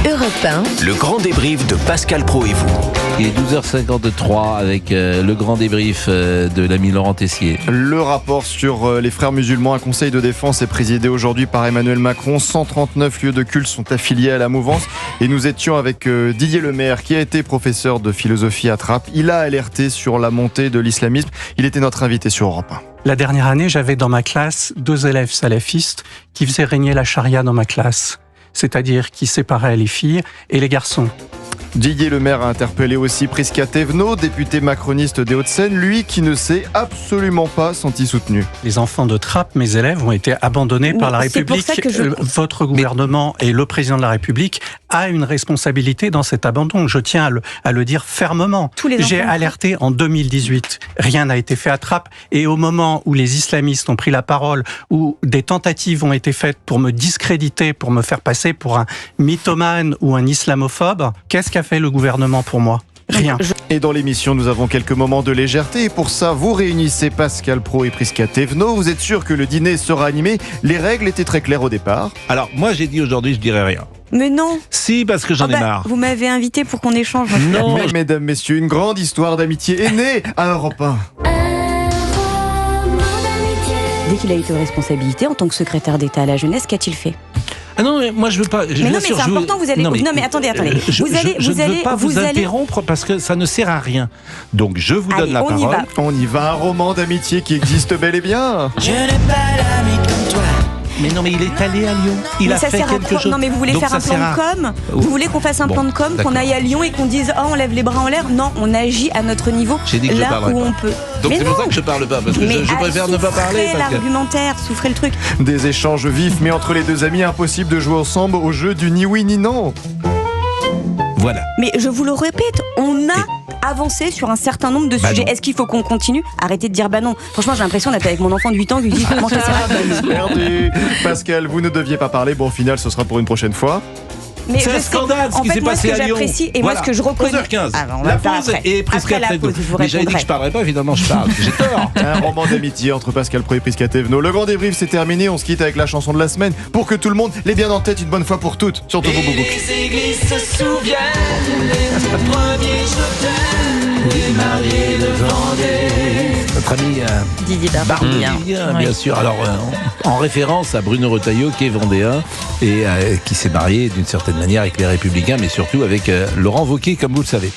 Europe 1, Le grand débrief de Pascal Praud et vous. Il est 12h53 avec le grand débrief de l'ami Laurent Tessier. Le rapport sur les frères musulmans, un conseil de défense est présidé aujourd'hui par Emmanuel Macron. 139 lieux de culte sont affiliés à la mouvance. Et nous étions avec Didier Lemaire, qui a été professeur de philosophie à Trappes. Il a alerté sur la montée de l'islamisme. Il était notre invité sur Europe 1. La dernière année, j'avais dans ma classe 2 élèves salafistes qui faisaient régner la charia dans ma classe. C'est-à-dire qui séparaient les filles et les garçons. Didier Lemaire a interpellé aussi Prisca Thévenot, député macroniste des Hauts-de-Seine, lui qui ne s'est absolument pas senti soutenu. Les enfants de Trappes, mes élèves, ont été abandonnés par la République. Votre gouvernement et le président de la République a une responsabilité dans cet abandon. Je tiens à le dire fermement. J'ai alerté en 2018. Rien n'a été fait à Trappes. Et au moment où les islamistes ont pris la parole, où des tentatives ont été faites pour me discréditer, pour me faire passer pour un mythomane ou un islamophobe, qu'est-ce qu'a fait le gouvernement pour moi? Rien. Et dans l'émission, nous avons quelques moments de légèreté. Et pour ça, vous réunissez Pascal Praud et Prisca Thévenot. Vous êtes sûr que le dîner sera animé? Les règles étaient très claires au départ. Alors, moi j'ai dit aujourd'hui, je dirais rien. Mais non. Si, parce que j'en ai marre. Vous m'avez invité pour qu'on échange. Non. Mais mesdames, messieurs, une grande histoire d'amitié est née à Europe 1. Dès qu'il a été aux responsabilités en tant que secrétaire d'État à la jeunesse, qu'a-t-il fait? Ah non, mais moi je veux pas. Mais non, mais c'est important, vous allez. Non, mais attendez. Je ne veux pas vous interrompre parce que ça ne sert à rien. Donc je vous donne la parole. On y va, un roman d'amitié qui existe bel et bien. Je n'ai pas l'ami comme toi. Mais non, mais il est allé à Lyon. Il a fait quelque chose. Non, mais vous voulez faire un plan de com? Vous voulez qu'on fasse un plan de com, qu'on aille à Lyon et qu'on dise on lève les bras en l'air? Non, on agit à notre niveau, là où on peut. Donc c'est pour ça que je parle pas, parce que je préfère ne pas parler. L'argumentaire, souffrez le truc. Des échanges vifs, mais entre les deux amis, impossible de jouer ensemble au jeu du ni oui ni non. Voilà. Mais je vous le répète, on a avancé sur un certain nombre de sujets. Est-ce qu'il faut qu'on continue? Arrêtez de dire bah non. Franchement, j'ai l'impression d'être avec mon enfant de 8 ans qui lui dit comment ça s'arrête. Perdu. Pascal, vous ne deviez pas parler. Bon, au final, ce sera pour une prochaine fois. Mais c'est un scandale ce qui s'est passé à Lyon. Et moi, ce que je reconnais. 11h15. La pause et Prisca Thévenot. Mais j'avais dit que je parlerais pas, évidemment, je parle. J'ai tort. Un roman d'amitié entre Pascal Praud et Prisca Thévenot. Le grand débrief, c'est terminé. On se quitte avec la chanson de la semaine pour que tout le monde l'ait bien en tête une bonne fois pour toutes. Surtout vous, Boubouk. Les églises se souviennent des premiers jours des mariés de Vendée. Notre ami Didier Barbien, bien sûr. Alors, en référence à Bruno Retailleau, qui est vendéen et qui s'est marié d'une certaine manière avec les Républicains, mais surtout avec Laurent Wauquiez, comme vous le savez.